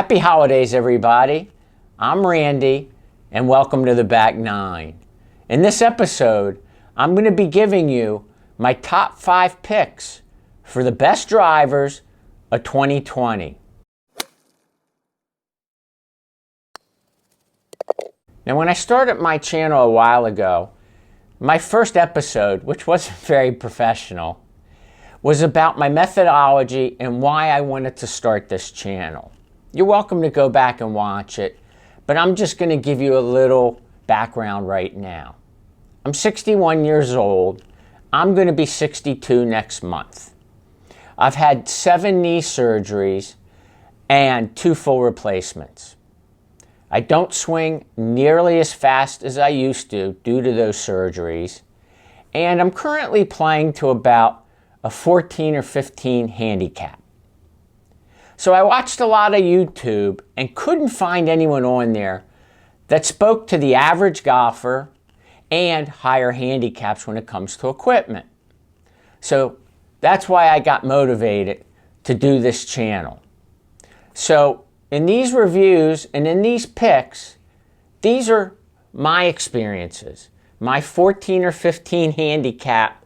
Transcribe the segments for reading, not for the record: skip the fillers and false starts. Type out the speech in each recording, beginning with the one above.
Happy holidays, everybody. I'm Randy, and welcome to the Back Nine. In this episode, I'm going to be giving you my top 5 picks for the best drivers of 2020. Now, when I started my channel a while ago, my first episode, which wasn't very professional, was about my methodology and why I wanted to start this channel. You're welcome to go back and watch it, but I'm just going to give you a little background right now. I'm 61 years old. I'm going to be 62 next month. I've had 7 knee surgeries and 2 full replacements. I don't swing nearly as fast as I used to due to those surgeries, and I'm currently playing to about a 14 or 15 handicap. So I watched a lot of YouTube and couldn't find anyone on there that spoke to the average golfer and higher handicaps when it comes to equipment. So that's why I got motivated to do this channel. So in these reviews and in these picks, these are my experiences, my 14 or 15 handicap,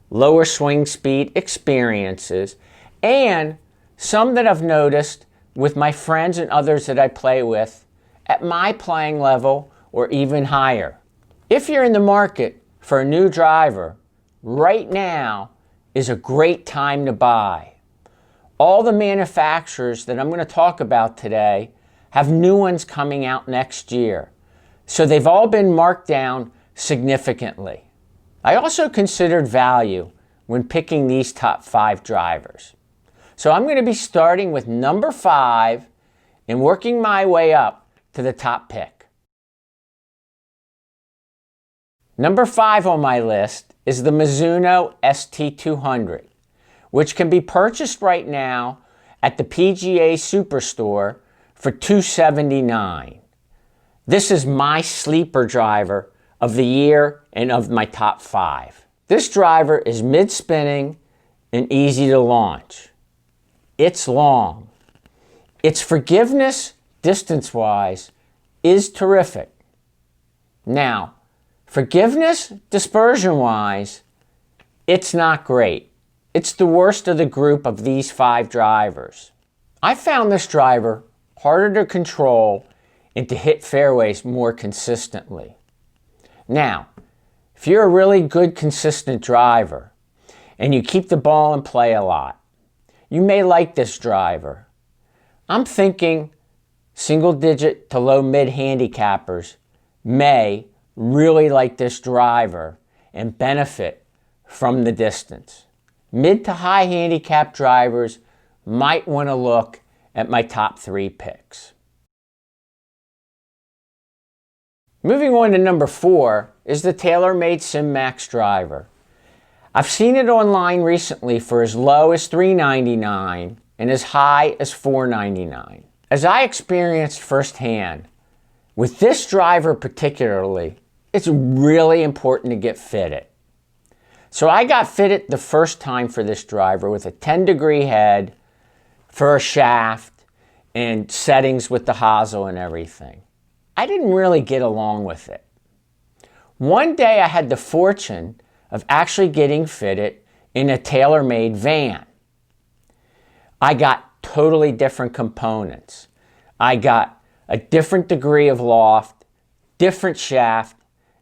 lower swing speed experiences, and some that I've noticed with my friends and others that I play with at my playing level or even higher. If you're in the market for a new driver, right now is a great time to buy. All the manufacturers that I'm going to talk about today have new ones coming out next year. So they've all been marked down significantly. I also considered value when picking these top 5 drivers. So I'm going to be starting with number 5 and working my way up to the top pick. Number 5 on my list is the Mizuno ST200, which can be purchased right now at the PGA Superstore for $279. This is my sleeper driver of the year and of my top 5. This driver is mid-spinning and easy to launch. It's long. Its forgiveness, distance-wise, is terrific. Now, forgiveness, dispersion-wise, it's not great. It's the worst of the group of these 5 drivers. I found this driver harder to control and to hit fairways more consistently. Now, if you're a really good, consistent driver and you keep the ball in play a lot, you may like this driver. I'm thinking single-digit to low mid-handicappers may really like this driver and benefit from the distance. Mid to high handicap drivers might want to look at my top 3 picks. Moving on to number 4 is the Taylormade SIMMAX driver. I've seen it online recently for as low as $399 and as high as $499. As I experienced firsthand, with this driver particularly, it's really important to get fitted. So I got fitted the first time for this driver with a 10-degree head for a shaft and settings with the hosel and everything. I didn't really get along with it. One day I had the fortune of actually getting fitted in a Taylormade van. I got totally different components. I got a different degree of loft, different shaft,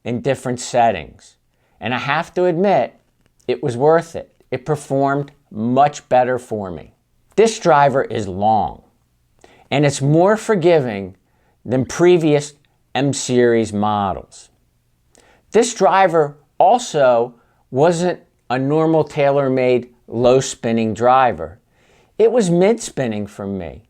and different settings. And I have to admit, it was worth it. It performed much better for me. This driver is long, and it's more forgiving than previous M-Series models. This driver also wasn't a normal Taylormade low-spinning driver. It was mid-spinning for me,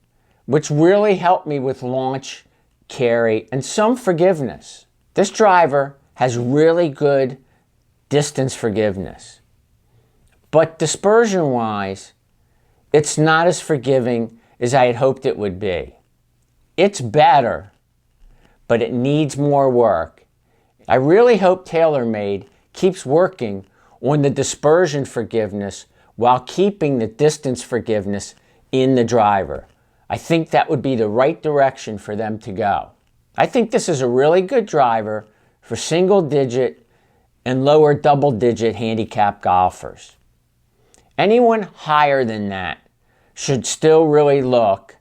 which really helped me with launch, carry, and some forgiveness. This driver has really good distance forgiveness. But dispersion-wise, it's not as forgiving as I had hoped it would be. It's better, but it needs more work. I really hope Taylormade keeps working on the dispersion forgiveness while keeping the distance forgiveness in the driver. I think that would be the right direction for them to go. I think this is a really good driver for single-digit and lower double-digit handicap golfers. Anyone higher than that should still really look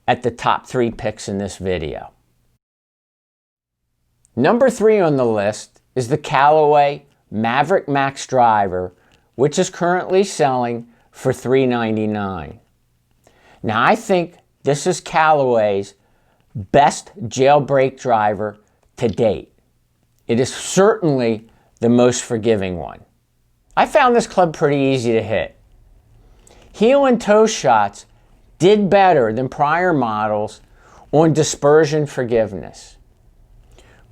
at the top 3 picks in this video. Number 3 on the list is the Callaway Maverick Max driver, which is currently selling for $399. Now, I think this is Callaway's best jailbreak driver to date. It is certainly the most forgiving one. I found this club pretty easy to hit. Heel and toe shots did better than prior models on dispersion forgiveness.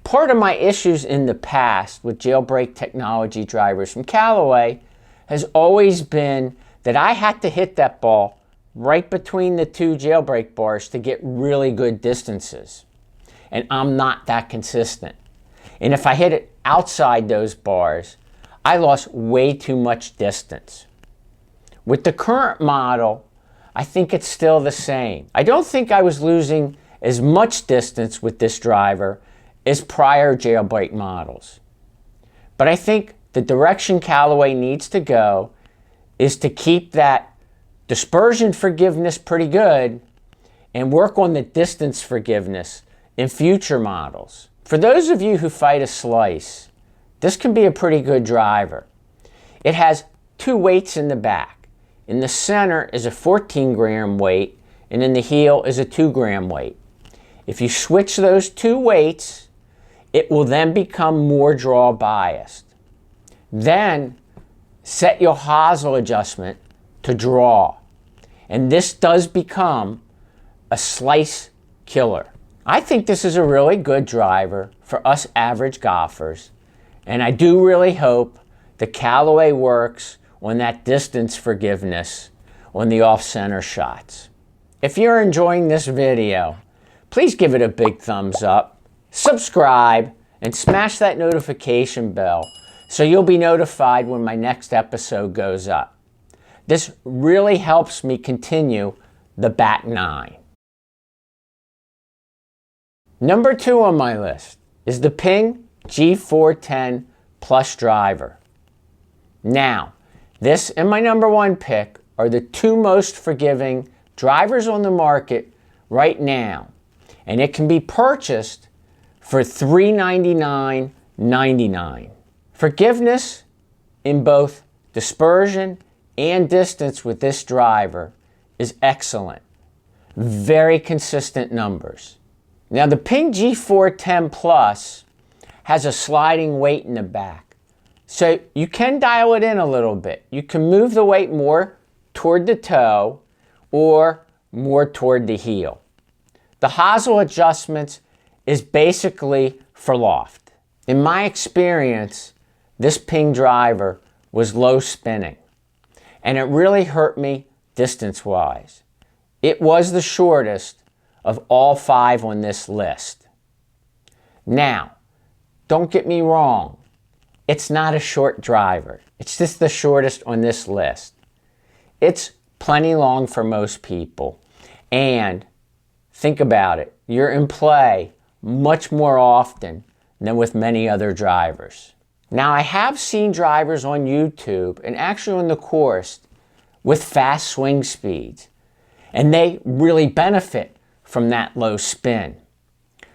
Part of my issues in the past with jailbreak technology drivers from Callaway has always been that I had to hit that ball right between the 2 jailbreak bars to get really good distances. And I'm not that consistent. And if I hit it outside those bars, I lost way too much distance. With the current model, I think it's still the same. I don't think I was losing as much distance with this driver as prior jailbreak models. But I think the direction Callaway needs to go is to keep that dispersion forgiveness pretty good and work on the distance forgiveness in future models. For those of you who fight a slice, this can be a pretty good driver. It has 2 weights in the back. In the center is a 14-gram weight, and in the heel is a 2-gram weight. If you switch those 2 weights, it will then become more draw biased. Then set your hosel adjustment to draw, and this does become a slice killer. I think this is a really good driver for us average golfers, and I do really hope the Callaway works on that distance forgiveness on the off-center shots. If you're enjoying this video, please give it a big thumbs up, subscribe, and smash that notification bell so you'll be notified when my next episode goes up. This really helps me continue the back 9. Number 2 on my list is the Ping G410 Plus driver. Now, this and my number 1 pick are the 2 most forgiving drivers on the market right now, and it can be purchased for $399.99. Forgiveness in both dispersion and distance with this driver is excellent. Very consistent numbers. Now, the Ping G410 Plus has a sliding weight in the back, so you can dial it in a little bit. You can move the weight more toward the toe or more toward the heel. The hosel adjustments is basically for loft. In my experience, this Ping driver was low spinning, and it really hurt me distance-wise. It was the shortest of all 5 on this list. Now, don't get me wrong, it's not a short driver. It's just the shortest on this list. It's plenty long for most people, and think about it, you're in play much more often than with many other drivers. Now, I have seen drivers on YouTube and actually on the course with fast swing speeds, and they really benefit from that low spin.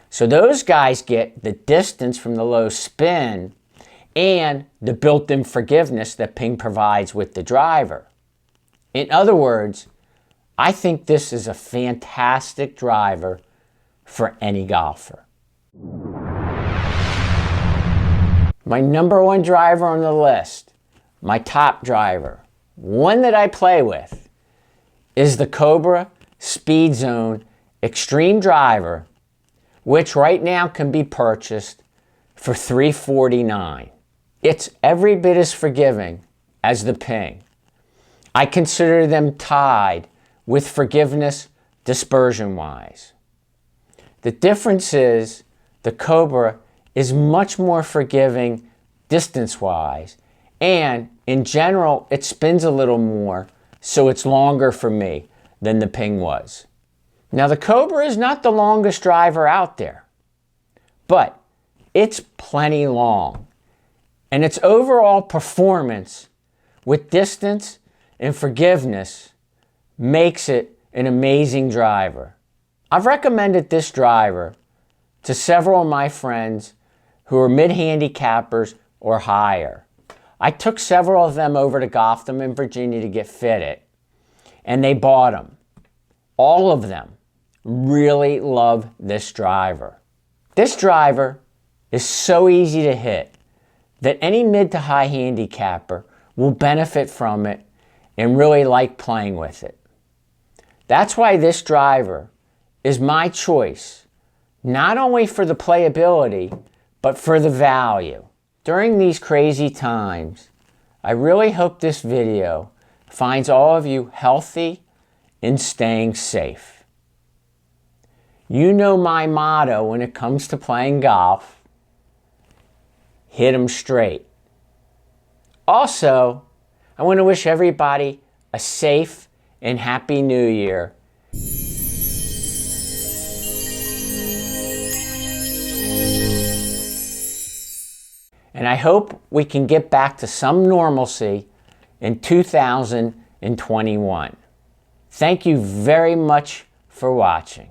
So those guys get the distance from the low spin and the built-in forgiveness that Ping provides with the driver. In other words, I think this is a fantastic driver for any golfer. My number 1 driver on the list, my top driver, one that I play with, is the Cobra Speed Zone Extreme driver, which right now can be purchased for $349. It's every bit as forgiving as the Ping. I consider them tied with forgiveness dispersion-wise. The difference is the Cobra is much more forgiving distance-wise, and in general it spins a little more, so it's longer for me than the Ping was. Now the Cobra is not the longest driver out there, but it's plenty long. And its overall performance with distance and forgiveness makes it an amazing driver. I've recommended this driver to several of my friends who are mid-handicappers or higher. I took several of them over to Gotham in Virginia to get fitted, and they bought them. All of them really love this driver. This driver is so easy to hit that any mid to high handicapper will benefit from it and really like playing with it. That's why this driver is my choice, not only for the playability, but for the value. During these crazy times, I really hope this video finds all of you healthy and staying safe. You know my motto when it comes to playing golf: hit 'em straight. Also, I want to wish everybody a safe and happy New Year. And I hope we can get back to some normalcy in 2021. Thank you very much for watching.